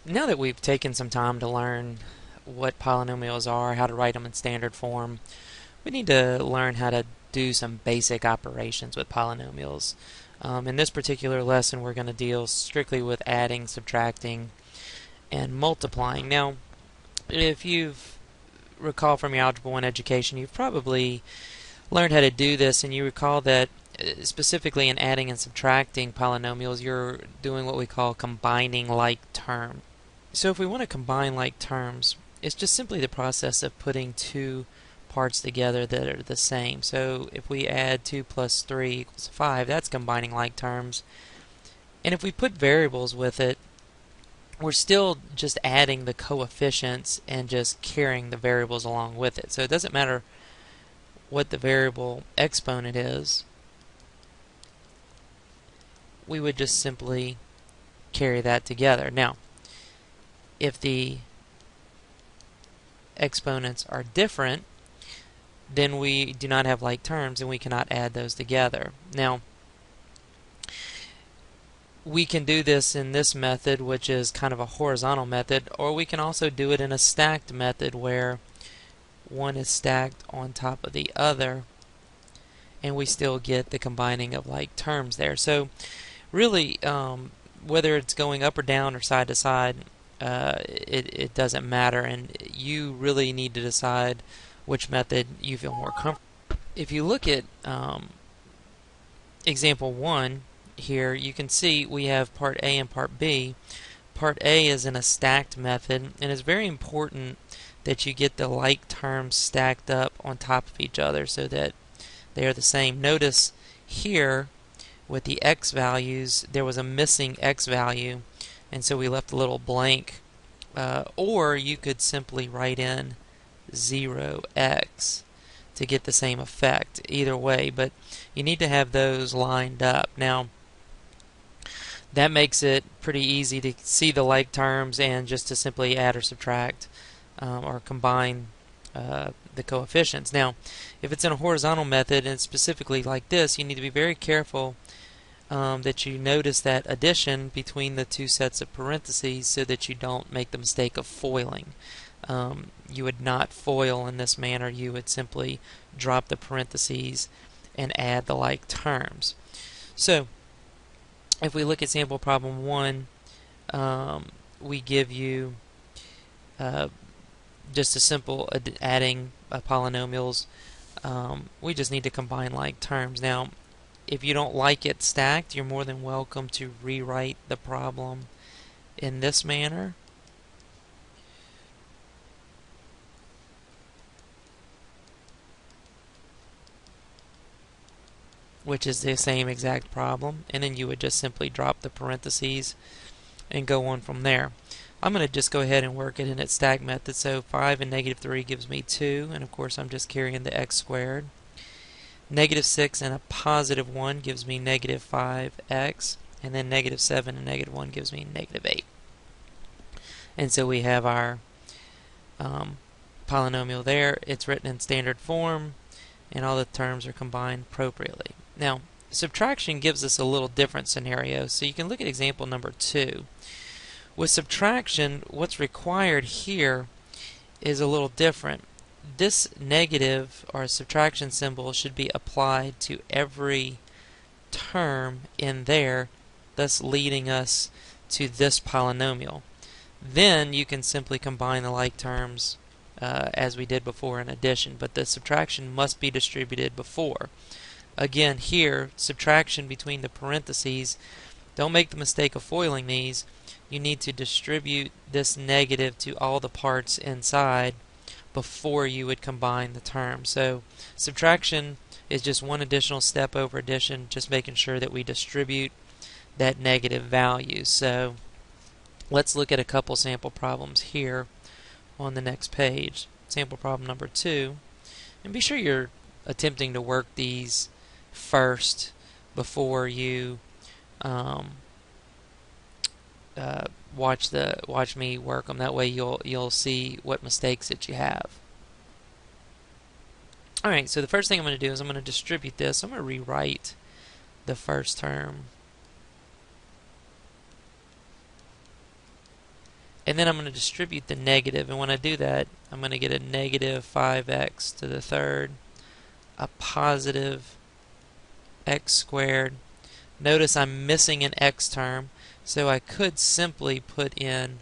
Now that we've taken some time to learn what polynomials are, how to write them in standard form, we need to learn how to do some basic operations with polynomials. In this particular lesson, we're going to deal strictly with adding, subtracting, and multiplying. Now, if you've recall from your Algebra 1 education, you've probably learned how to do this, and you recall that specifically in adding and subtracting polynomials, you're doing what we call combining like terms. So if we want to combine like terms, it's just simply the process of putting two parts together that are the same. So if we add 2 plus 3 equals 5, that's combining like terms. And if we put variables with it, we're still just adding the coefficients and just carrying the variables along with it. So it doesn't matter what the variable exponent is, we would just simply carry that together. Now, if the exponents are different, then we do not have like terms and we cannot add those together. Now, we can do this in this method, which is kind of a horizontal method, or we can also do it in a stacked method where one is stacked on top of the other and we still get the combining of like terms there. So really, whether it's going up or down or side to side, it doesn't matter, and you really need to decide which method you feel more comfortable. If you look at example 1 here, you can see we have part A and part B. Part A is in a stacked method, and it's very important that you get the like terms stacked up on top of each other so that they are the same. Notice here with the x values, there was a missing x value, and so we left a little blank. Or you could simply write in 0x to get the same effect. Either way, but you need to have those lined up. Now, that makes it pretty easy to see the like terms and just to simply add or subtract or combine the coefficients. Now, if it's in a horizontal method, and specifically like this, you need to be very careful that you notice that addition between the two sets of parentheses so that you don't make the mistake of foiling. You would not FOIL in this manner. You would simply drop the parentheses and add the like terms. So if we look at sample problem 1, we give you just a simple adding polynomials. We just need to combine like terms. Now, if you don't like it stacked, you're more than welcome to rewrite the problem in this manner. Which is the same exact problem, and then you would just simply drop the parentheses and go on from there. I'm going to just go ahead and work it in its stack method. So 5 and negative 3 gives me 2, and of course I'm just carrying the x squared. Negative 6 and a positive 1 gives me negative 5x, and then negative 7 and negative 1 gives me negative 8. And so we have our polynomial there. It's written in standard form, and all the terms are combined appropriately. Now, subtraction gives us a little different scenario, so you can look at example number 2. With subtraction, what's required here is a little different. This negative or subtraction symbol should be applied to every term in there, thus leading us to this polynomial. Then you can simply combine the like terms as we did before in addition, but the subtraction must be distributed before. Again, here, subtraction between the parentheses, don't make the mistake of foiling these. You need to distribute this negative to all the parts inside before you would combine the terms. So subtraction is just one additional step over addition, just making sure that we distribute that negative value. So let's look at a couple sample problems here on the next page. Sample problem number 2. And be sure you're attempting to work these first before you watch me work them. That way you'll see what mistakes that you have. Alright, so the first thing I'm going to do is I'm going to distribute this. I'm going to rewrite the first term And then I'm going to distribute the negative, and when I do that, I'm going to get a negative 5x to the third, a positive x squared. Notice I'm missing an x term, so I could simply put in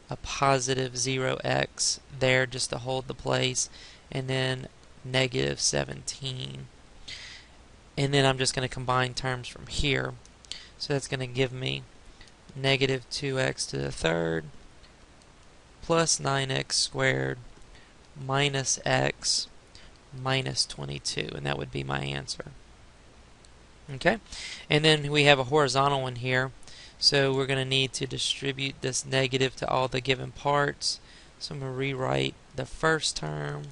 a positive 0x there just to hold the place, and then negative 17. And then I'm just going to combine terms from here. So that's going to give me negative 2x to the third plus 9x squared minus x minus 22, and that would be my answer. Okay, and then we have a horizontal one here, so we're going to need to distribute this negative to all the given parts. So I'm going to rewrite the first term,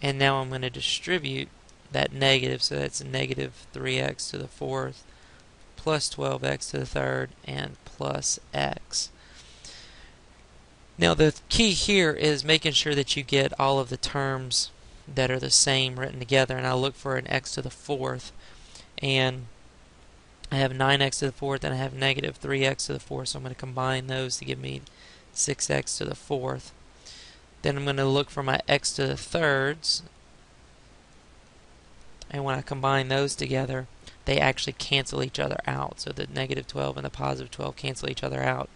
and now I'm going to distribute that negative, so that's a negative 3x to the fourth plus 12x to the third and plus x. Now the key here is making sure that you get all of the terms that are the same written together, and I'll look for an x to the fourth, and I have 9x to the fourth and I have negative 3x to the fourth, so I'm going to combine those to give me 6x to the fourth. Then I'm going to look for my x to the thirds, and when I combine those together, they actually cancel each other out. So the negative 12 and the positive 12 cancel each other out.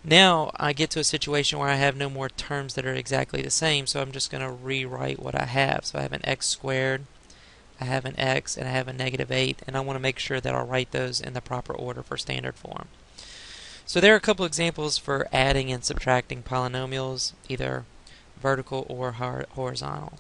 Now I get to a situation where I have no more terms that are exactly the same, so I'm just going to rewrite what I have. So I have an x squared, I have an x, and I have a negative 8, and I want to make sure that I'll write those in the proper order for standard form. So there are a couple examples for adding and subtracting polynomials, either vertical or horizontal.